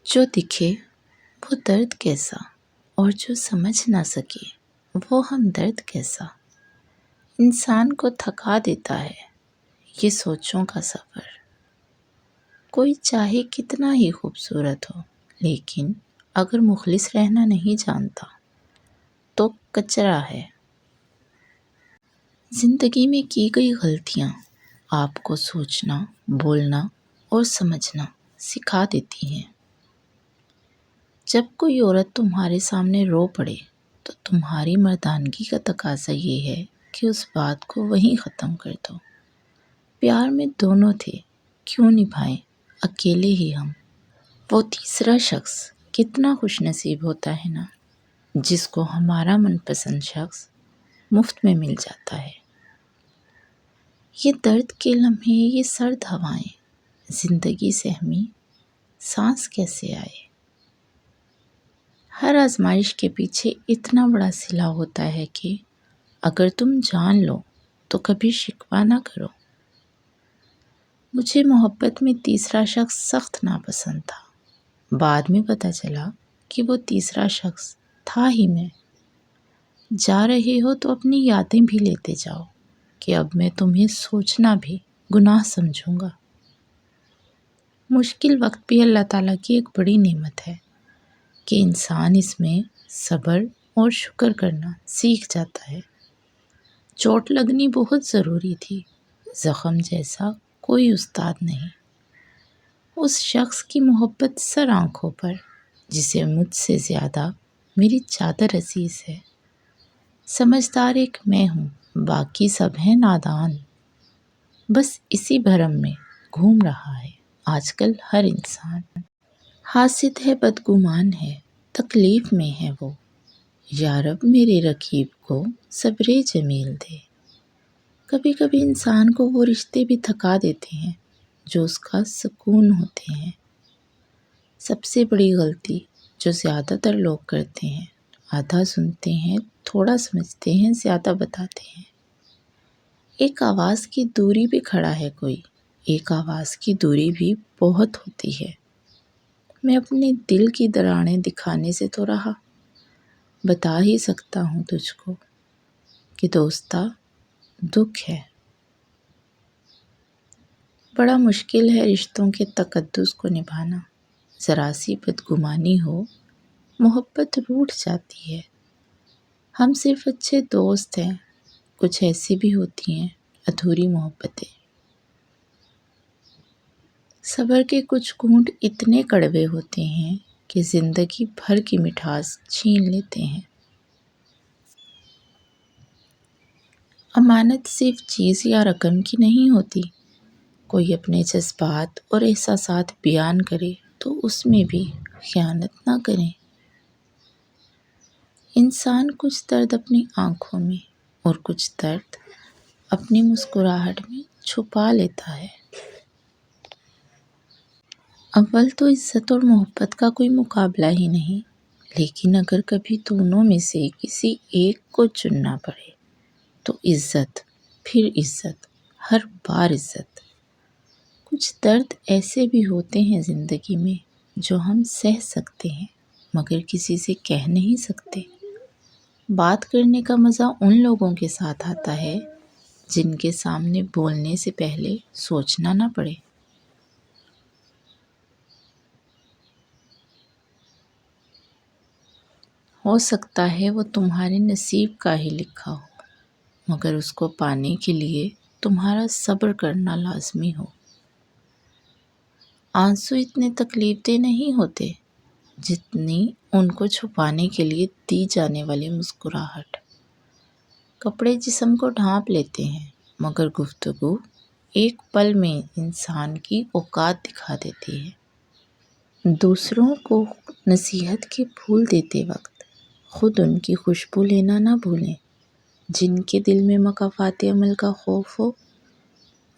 جو دکھے وہ درد کیسا، اور جو سمجھ نہ سکے وہ ہم درد کیسا، انسان کو تھکا دیتا ہے یہ سوچوں کا سفر۔ کوئی چاہے کتنا ہی خوبصورت ہو، لیکن اگر مخلص رہنا نہیں جانتا تو کچرا ہے۔ زندگی میں کی گئی غلطیاں آپ کو سوچنا، بولنا اور سمجھنا سکھا دیتی ہیں۔ جب کوئی عورت تمہارے سامنے رو پڑے تو تمہاری مردانگی کا تقاضا یہ ہے کہ اس بات کو وہیں ختم کر دو۔ پیار میں دونوں تھے، کیوں نبھائیں اکیلے ہی ہم؟ وہ تیسرا شخص کتنا خوش نصیب ہوتا ہے نا، جس کو ہمارا من پسند شخص مفت میں مل جاتا ہے۔ یہ درد کے لمحے، یہ سرد ہوائیں، زندگی سہمی سانس کیسے آئے۔ ہر آزمائش کے پیچھے اتنا بڑا صلہ ہوتا ہے کہ اگر تم جان لو تو کبھی شکوہ نہ کرو۔ مجھے محبت میں تیسرا شخص سخت ناپسند تھا، بعد میں پتہ چلا کہ وہ تیسرا شخص تھا ہی میں۔ جا رہے ہو تو اپنی یادیں بھی لیتے جاؤ کہ اب میں تمہیں سوچنا بھی گناہ سمجھوں گا۔ مشکل وقت بھی اللہ تعالیٰ کی ایک بڑی نعمت ہے کہ انسان اس میں صبر اور شکر کرنا سیکھ جاتا ہے۔ چوٹ لگنی بہت ضروری تھی، زخم جیسا کوئی استاد نہیں۔ اس شخص کی محبت سر آنکھوں پر، جسے مجھ سے زیادہ میری چادر عزیز ہے۔ سمجھدار ایک میں ہوں، باقی سب ہیں نادان، بس اسی بھرم میں گھوم رہا ہے آج کل ہر انسان۔ حاسد ہے، بدگمان ہے، تکلیف میں ہے وہ، یا رب میرے رقیب کو صبر جمیل دے۔ کبھی کبھی انسان کو وہ رشتے بھی تھکا دیتے ہیں جو اس کا سکون ہوتے ہیں۔ سب سے بڑی غلطی جو زیادہ تر لوگ کرتے ہیں، آدھا سنتے ہیں، تھوڑا سمجھتے ہیں، زیادہ بتاتے ہیں۔ ایک آواز کی دوری پہ کھڑا ہے کوئی، ایک آواز کی دوری بھی بہت ہوتی ہے۔ میں اپنے دل کی دراڑیں دکھانے سے تو رہا، بتا ہی سکتا ہوں تجھ کو کہ دوستا دکھ ہے۔ بڑا مشکل ہے رشتوں کے تقدس کو نبھانا، ذرا سی بدگمانی ہو محبت روٹھ جاتی ہے۔ ہم صرف اچھے دوست ہیں، کچھ ایسی بھی ہوتی ہیں ادھوری محبتیں۔ صبر کے کچھ گھونٹ اتنے کڑوے ہوتے ہیں کہ زندگی بھر کی مٹھاس چھین لیتے ہیں۔ امانت صرف چیز یا رقم کی نہیں ہوتی، کوئی اپنے جذبات اور احساسات بیان کرے تو اس میں بھی خیانت نہ کریں۔ انسان کچھ درد اپنی آنکھوں میں اور کچھ درد اپنی مسکراہٹ میں چھپا لیتا ہے۔ اول تو عزت اور محبت کا کوئی مقابلہ ہی نہیں، لیکن اگر کبھی دونوں میں سے کسی ایک کو چننا پڑے تو عزت، پھر عزت، ہر بار عزت۔ کچھ درد ایسے بھی ہوتے ہیں زندگی میں جو ہم سہ سکتے ہیں مگر کسی سے کہہ نہیں سکتے۔ بات کرنے کا مزہ ان لوگوں کے ساتھ آتا ہے جن کے سامنے بولنے سے پہلے سوچنا نہ پڑے۔ ہو سکتا ہے وہ تمہارے نصیب کا ہی لکھا ہو، مگر اس کو پانے کے لیے تمہارا صبر کرنا لازمی ہو۔ آنسو اتنے تکلیف دہ نہیں ہوتے جتنی ان کو چھپانے کے لیے دی جانے والی مسکراہٹ۔ کپڑے جسم کو ڈھانپ لیتے ہیں مگر گفتگو ایک پل میں انسان کی اوقات دکھا دیتی ہے۔ دوسروں کو نصیحت کے پھول دیتے وقت خود ان کی خوشبو لینا نہ بھولیں۔ جن کے دل میں مکافات عمل کا خوف ہو،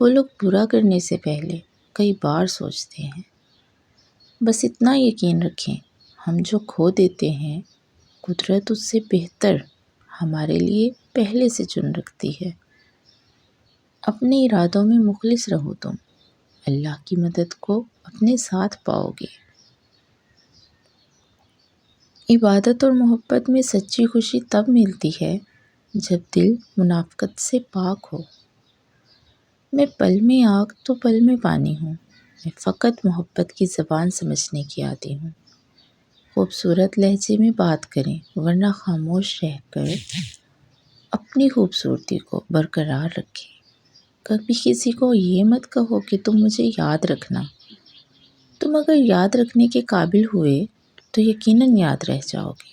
وہ لوگ برا کرنے سے پہلے کئی بار سوچتے ہیں۔ بس اتنا یقین رکھیں، ہم جو کھو دیتے ہیں قدرت اس سے بہتر ہمارے لیے پہلے سے چن رکھتی ہے۔ اپنے ارادوں میں مخلص رہو تم، اللہ کی مدد کو اپنے ساتھ پاؤ گے۔ عبادت اور محبت میں سچی خوشی تب ملتی ہے جب دل منافقت سے پاک ہو۔ میں پل میں آگ تو پل میں پانی ہوں، میں فقط محبت کی زبان سمجھنے کی عادی ہوں۔ خوبصورت لہجے میں بات کریں ورنہ خاموش رہ کر اپنی خوبصورتی کو برقرار رکھیں۔ کبھی کسی کو یہ مت کہو کہ تم مجھے یاد رکھنا۔ تم اگر یاد رکھنے کے قابل ہوئے تو یقیناً یاد رہ جاؤ گے۔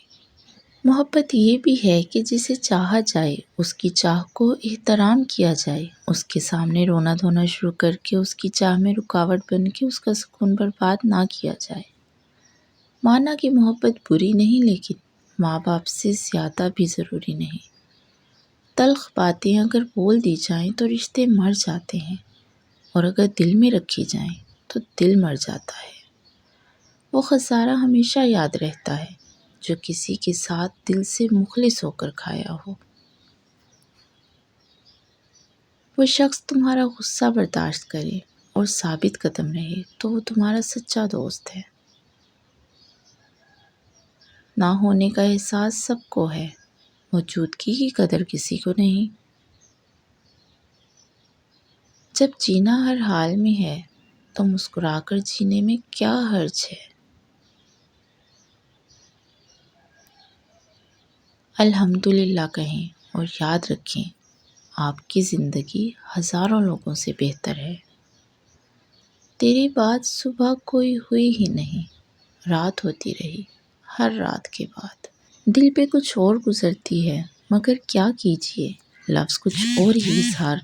محبت یہ بھی ہے کہ جسے چاہا جائے اس کی چاہ کو احترام کیا جائے، اس کے سامنے رونا دھونا شروع کر کے اس کی چاہ میں رکاوٹ بن کے اس کا سکون برباد نہ کیا جائے۔ مانا کہ محبت بری نہیں، لیکن ماں باپ سے زیادہ بھی ضروری نہیں۔ تلخ باتیں اگر بول دی جائیں تو رشتے مر جاتے ہیں، اور اگر دل میں رکھی جائیں تو دل مر جاتا ہے۔ وہ خسارہ ہمیشہ یاد رہتا ہے جو کسی کے ساتھ دل سے مخلص ہو کر کھایا ہو۔ وہ شخص تمہارا غصہ برداشت کرے اور ثابت قدم رہے تو وہ تمہارا سچا دوست ہے۔ نہ ہونے کا احساس سب کو ہے، موجودگی کی قدر کسی کو نہیں۔ جب جینا ہر حال میں ہے تو مسکرا کر جینے میں کیا حرج ہے؟ الحمدللہ کہیں اور یاد رکھیں آپ کی زندگی ہزاروں لوگوں سے بہتر ہے۔ تیری بات صبح کوئی ہوئی ہی نہیں، رات ہوتی رہی ہر رات کے بعد۔ دل پہ کچھ اور گزرتی ہے مگر کیا کیجیے، لفظ کچھ اور ہی اظہار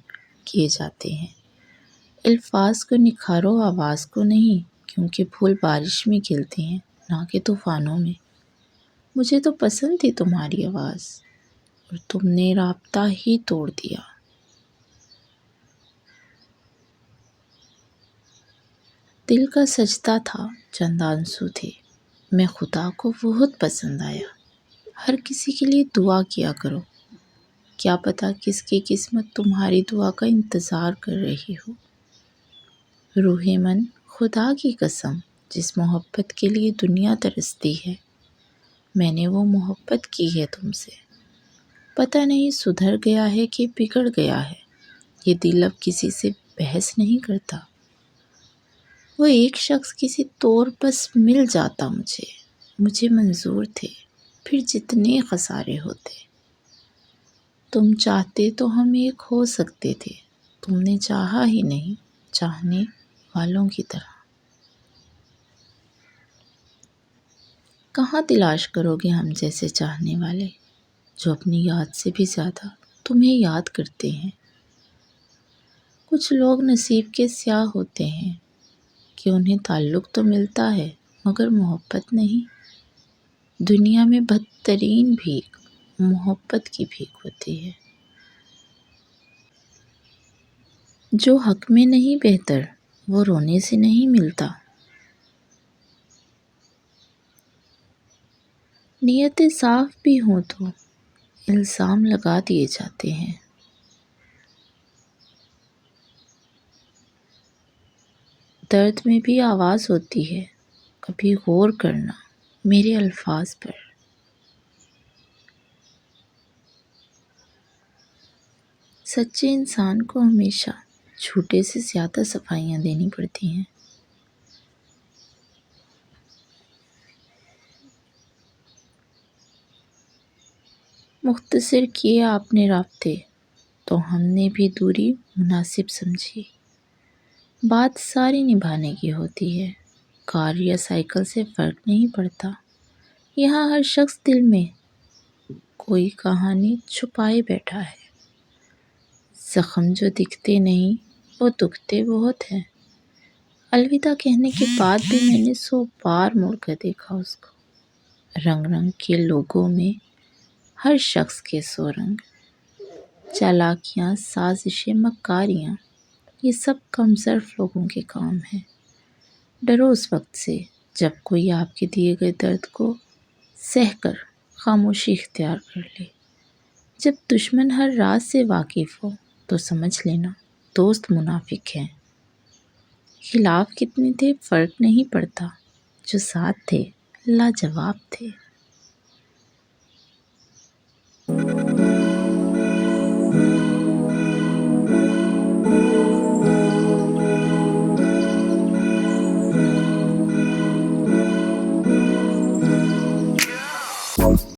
کیے جاتے ہیں۔ الفاظ کو نکھارو آواز کو نہیں، کیونکہ پھول بارش میں کھلتے ہیں نہ کہ طوفانوں میں۔ مجھے تو پسند تھی تمہاری آواز اور تم نے رابطہ ہی توڑ دیا۔ دل کا سجدہ تھا، چند آنسو تھے، میں خدا کو بہت پسند آیا۔ ہر کسی کے لیے دعا کیا کرو، کیا پتہ کس کی قسمت تمہاری دعا کا انتظار کر رہی ہو۔ روح من، خدا کی قسم، جس محبت کے لیے دنیا ترستی ہے، میں نے وہ محبت کی ہے تم سے۔ پتہ نہیں سدھر گیا ہے کہ بگڑ گیا ہے، یہ دل اب کسی سے بحث نہیں کرتا۔ وہ ایک شخص کسی طور بس مل جاتا مجھے منظور تھے، پھر جتنے خسارے ہوتے۔ تم چاہتے تو ہم ایک ہو سکتے تھے، تم نے چاہا ہی نہیں، چاہنے والوں کی طرح۔ کہاں تلاش کرو گے ہم جیسے چاہنے والے، جو اپنی یاد سے بھی زیادہ تمہیں یاد کرتے ہیں۔ کچھ لوگ نصیب کے سیاہ ہوتے ہیں کہ انہیں تعلق تو ملتا ہے مگر محبت نہیں۔ دنیا میں بدترین بھیک محبت کی بھیک ہوتی ہے۔ جو حق میں نہیں بہتر وہ رونے سے نہیں ملتا۔ نیتیں صاف بھی ہوں تو الزام لگا دیے جاتے ہیں۔ درد میں بھی آواز ہوتی ہے، کبھی غور کرنا میرے الفاظ پر۔ سچے انسان کو ہمیشہ جھوٹے سے زیادہ صفائیاں دینی پڑتی ہیں۔ مختصر کیے آپ نے رابطے تو ہم نے بھی دوری مناسب سمجھی۔ بات ساری نبھانے کی ہوتی ہے، کار یا سائیکل سے فرق نہیں پڑتا۔ یہاں ہر شخص دل میں کوئی کہانی چھپائے بیٹھا ہے۔ زخم جو دکھتے نہیں وہ دکھتے بہت ہیں۔ الوداع کہنے کے بعد بھی میں نے 100 بار مڑ کر دیکھا اس کو۔ رنگ رنگ کے لوگوں میں ہر شخص کے 100 رنگ، چالاکیاں، سازشیں، مکاریاں، یہ سب کم ظرف لوگوں کے کام ہیں۔ ڈرو اس وقت سے جب کوئی آپ کے دیے گئے درد کو سہ کر خاموشی اختیار کر لے۔ جب دشمن ہر راز سے واقف ہو تو سمجھ لینا دوست منافق ہیں۔ خلاف کتنے تھے فرق نہیں پڑتا، جو ساتھ تھے لاجواب تھے۔